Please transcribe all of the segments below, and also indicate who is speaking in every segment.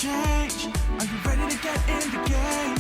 Speaker 1: change? Are you ready to get in the game?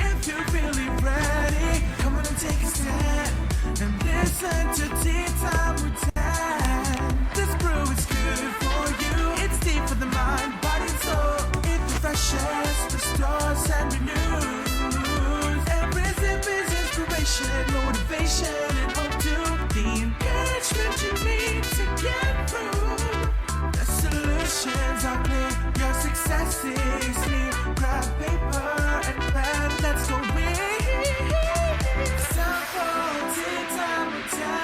Speaker 1: If you're really ready, come on and take a stand and listen to Tea Time with Dan. This brew is good for you. It's deep for the mind, body, and soul. It refreshes, restores, and renews. Every sip is inspiration, motivation, and hope to the encouragement you need to get through. The solutions are clear, your success is near. Grab paper and pen, let's go read. Sample Tea Time with Dan.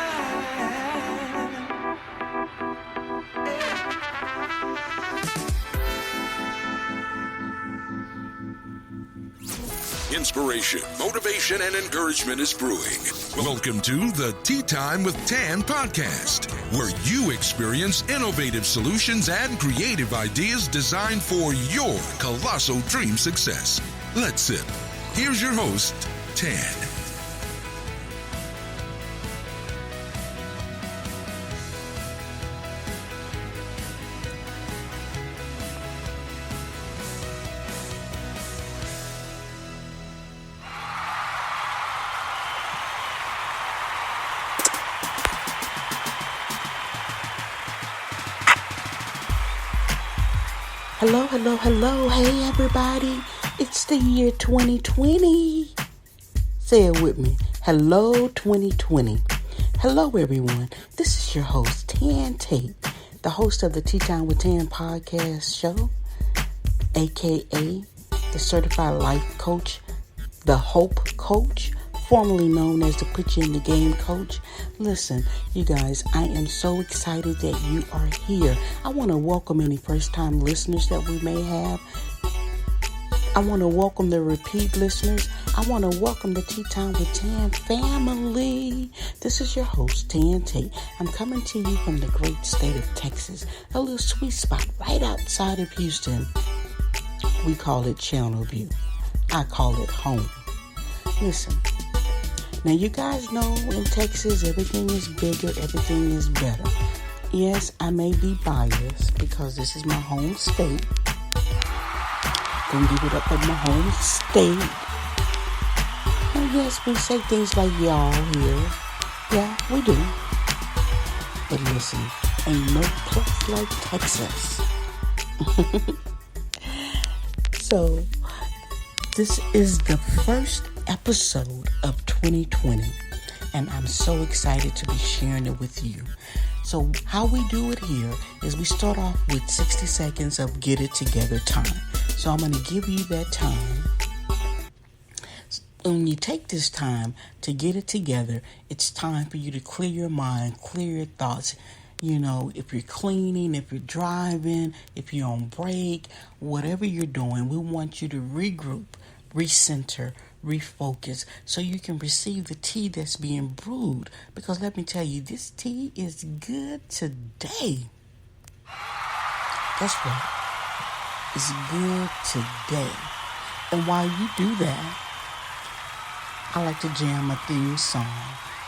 Speaker 2: Inspiration, motivation, and encouragement is brewing. Welcome to the Tea Time with Tan podcast, where you experience innovative solutions and creative ideas designed for your colossal dream success. Let's sip. Here's your host, Tan.
Speaker 3: Hello, hello, hello. Hey, everybody. It's the year 2020. Say it with me. Hello, 2020. Hello, everyone. This is your host, Tan Tate, the host of the Tea Time with Tan podcast show, a.k.a. the Certified Life Coach, the Hope Coach, formerly known as the Put You in the Game Coach. Listen, you guys, I am so excited that you are here. I want to welcome any first-time listeners that we may have. I want to welcome the repeat listeners. I want to welcome the Tea Time with Tan family. This is your host, Tan Tate. I'm coming to you from the great state of Texas, a little sweet spot right outside of Houston. We call it Channelview. I call it home. Listen. Now, you guys know in Texas, everything is bigger, everything is better. Yes, I may be biased because this is my home state. Gonna give it up for my home state. And yes, we say things like y'all here. Yeah, we do. But listen, ain't no place like Texas. So, this is the first episode of 2020, and I'm so excited to be sharing it with you. So how we do it here is we start off with 60 seconds of get it together time. So I'm going to give you that time. When you take this time to get it together, it's time for you to clear your mind, clear your thoughts. You know, if you're cleaning, if you're driving, if you're on break, whatever you're doing, we want you to regroup, recenter, refocus, so you can receive the tea that's being brewed. Because let me tell you, this tea is good today. That's right. It's good today. And while you do that, I like to jam a theme song.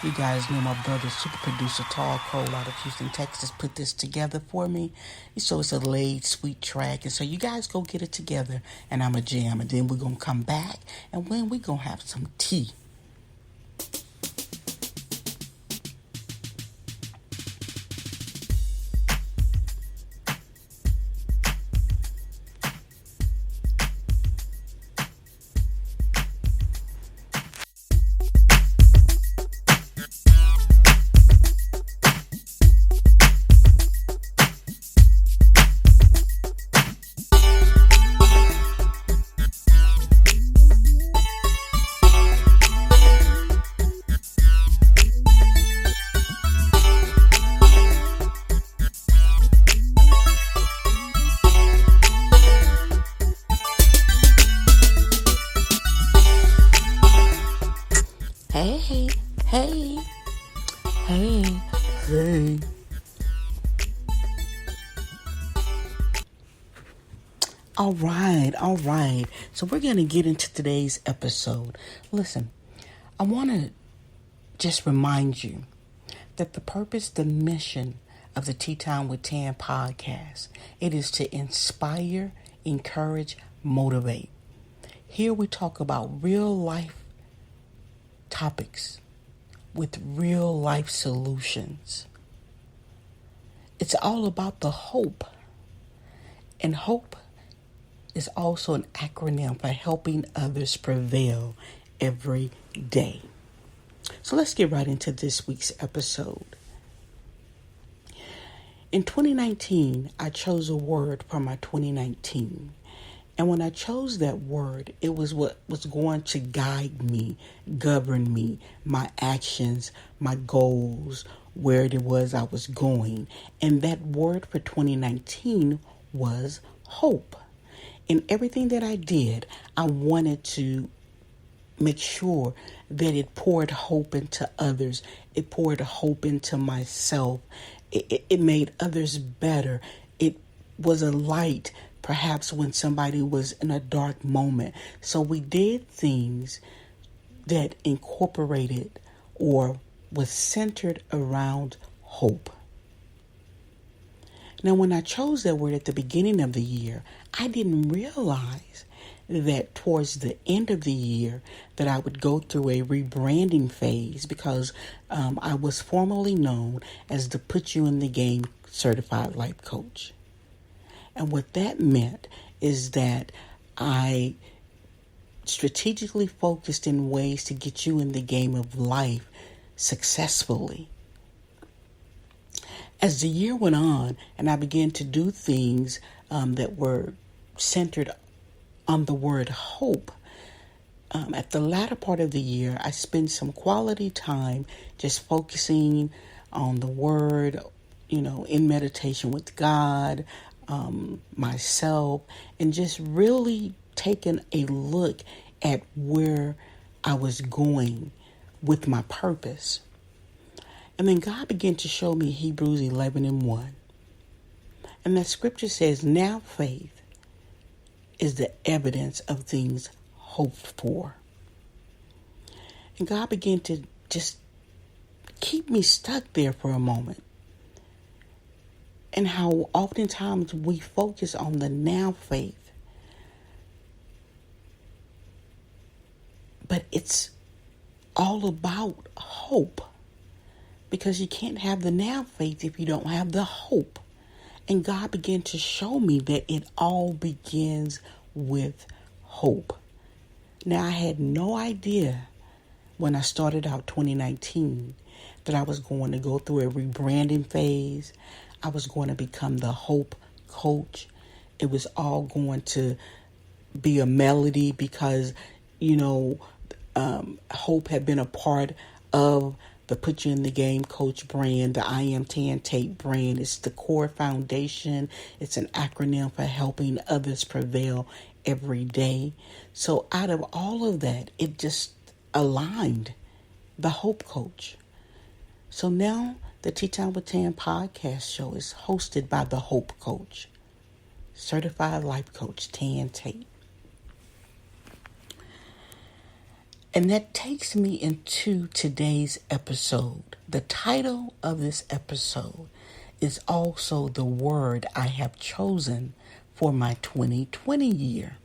Speaker 3: You guys know my brother, super producer Tall Cole out of Houston, Texas, put this together for me. So it's a laid, sweet track. And so you guys go get it together, and I'm a jam. And then we're going to come back, and then we're going to have some tea. Hey. All right. So we're going to get into today's episode. Listen, I want to just remind you that the purpose, the mission of the Tea Time with Tan podcast. It is to inspire, encourage, motivate. Here we talk about real life topics with real life solutions. It's all about the hope. And hope is also an acronym for helping others prevail every day. So let's get right into this week's episode. In 2019, I chose a word for my 2019. And when I chose that word, it was what was going to guide me, govern me, my actions, my goals, where it was I was going. And that word for 2019 was hope. In everything that I did, I wanted to make sure that it poured hope into others. It poured hope into myself. It made others better. It was a light, perhaps when somebody was in a dark moment. So we did things that incorporated or was centered around hope. Now, when I chose that word at the beginning of the year, I didn't realize that towards the end of the year that I would go through a rebranding phase because I was formerly known as the Put You in the Game Certified Life Coach. And what that meant is that I strategically focused in ways to get you in the game of life successfully. As the year went on and I began to do things that were centered on the word hope, at the latter part of the year, I spent some quality time just focusing on the word, in meditation with God, myself, and just really taking a look at where I was going with my purpose. And then God began to show me Hebrews 11:1. And that scripture says, now faith is the evidence of things hoped for. And God began to just keep me stuck there for a moment. And how oftentimes we focus on the now faith. But it's all about hope. Because you can't have the now faith if you don't have the hope. And God began to show me that it all begins with hope. Now, I had no idea when I started out 2019 that I was going to go through a rebranding phase. I was going to become the hope coach. It was all going to be a melody because, hope had been a part of the Put You in the Game Coach brand, the I Am Tan Tate brand. It's the core foundation. It's an acronym for helping others prevail every day. So out of all of that, it just aligned the Hope Coach. So now the Tea Time with Tan podcast show is hosted by the Hope Coach, Certified Life Coach Tan Tate. And that takes me into today's episode. The title of this episode is also the word I have chosen for my 2020 year.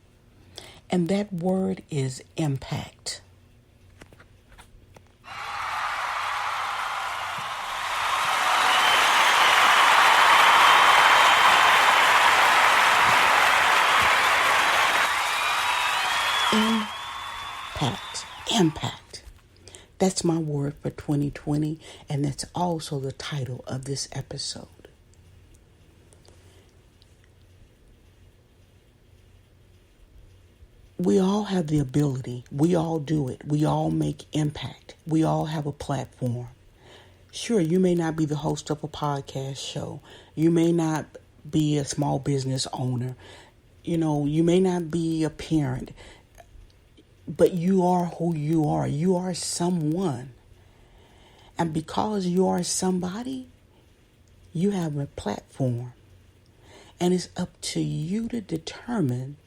Speaker 3: And that word is impact. Impact. That's my word for 2020, and that's also the title of this episode. We all have the ability. We all do it. We all make impact. We all have a platform. Sure, you may not be the host of a podcast show. You may not be a small business owner. You may not be a parent. But you are who you are. You are someone. And because you are somebody, you have a platform. And it's up to you to determine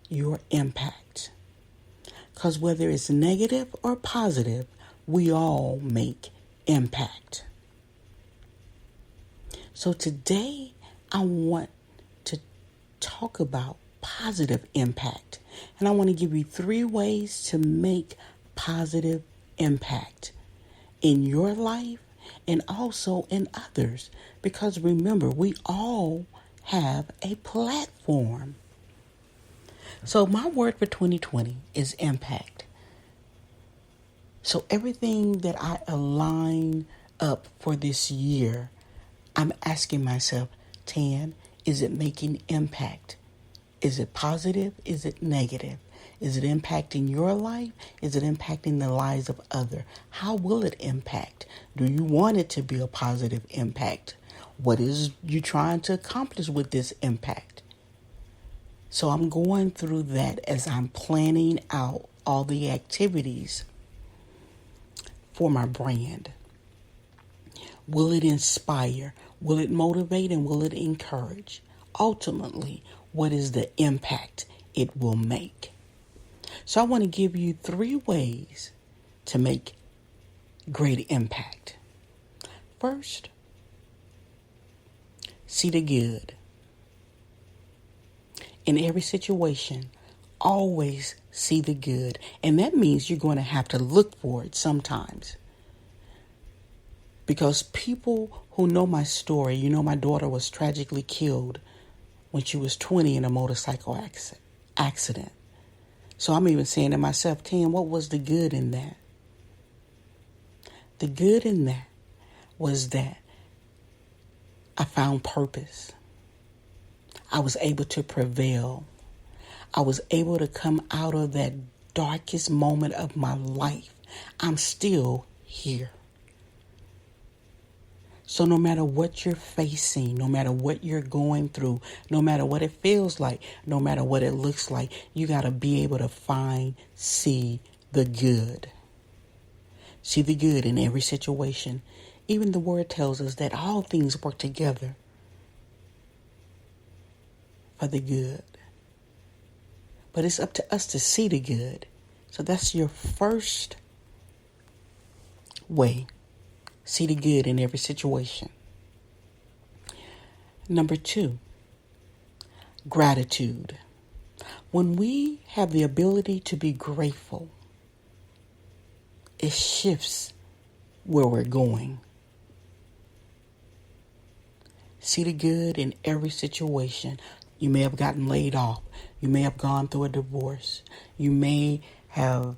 Speaker 3: your impact. Because whether it's negative or positive, we all make impact. So today I want to talk about positive impact. And I want to give you 3 ways to make positive impact in your life and also in others. Because remember, we all have a platform. So my word for 2020 is impact. So everything that I align up for this year, I'm asking myself, Tan, is it making impact? Is it positive? Is it negative? Is it impacting your life? Is it impacting the lives of others? How will it impact? Do you want it to be a positive impact? What is you trying to accomplish with this impact? So I'm going through that as I'm planning out all the activities for my brand. Will it inspire? Will it motivate? And will it encourage? Ultimately, what is the impact it will make? So I want to give you 3 ways to make great impact. First, see the good. In every situation, always see the good. And that means you're going to have to look for it sometimes. Because people who know my story, you know my daughter was tragically killed when she was 20 in a motorcycle accident. So I'm even saying to myself, Tan, what was the good in that? The good in that was that I found purpose. I was able to prevail. I was able to come out of that darkest moment of my life. I'm still here. So no matter what you're facing, no matter what you're going through, no matter what it feels like, no matter what it looks like, you got to be able to see the good. See the good in every situation. Even the word tells us that all things work together for the good. But it's up to us to see the good. So that's your first way. See the good in every situation. Number 2, gratitude. When we have the ability to be grateful, it shifts where we're going. See the good in every situation. You may have gotten laid off. You may have gone through a divorce. You may have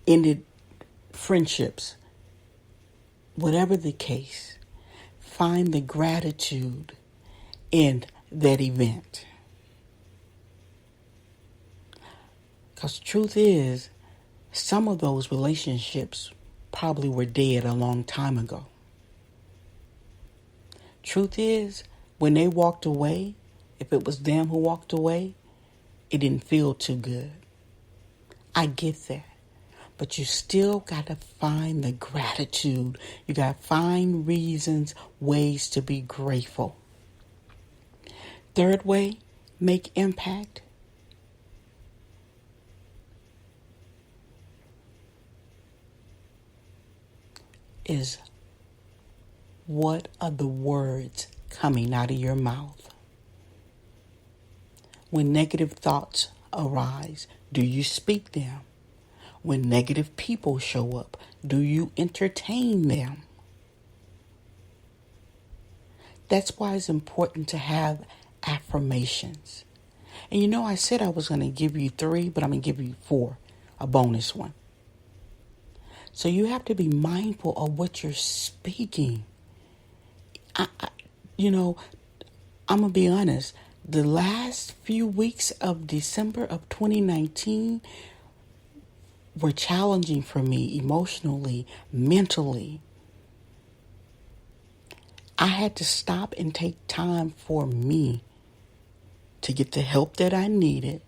Speaker 3: ended friendships. Whatever the case, find the gratitude in that event. Because truth is, some of those relationships probably were dead a long time ago. Truth is, when they walked away, if it was them who walked away, it didn't feel too good. I get that. But you still got to find the gratitude. You got to find reasons, ways to be grateful. Third way, make impact. Is what are the words coming out of your mouth? When negative thoughts arise, do you speak them? When negative people show up, do you entertain them? That's why it's important to have affirmations. And you know, I said I was going to give you 3, but I'm going to give you 4, a bonus one. So you have to be mindful of what you're speaking. I'm going to be honest. The last few weeks of December of 2019 were challenging for me emotionally, mentally. I had to stop and take time for me to get the help that I needed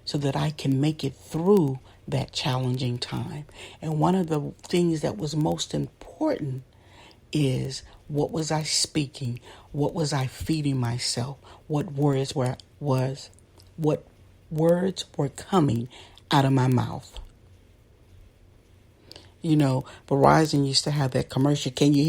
Speaker 3: so that I can make it through that challenging time. And one of the things that was most important is, what was I speaking? What was I feeding myself? What words were coming out of my mouth? Verizon used to have that commercial. Can you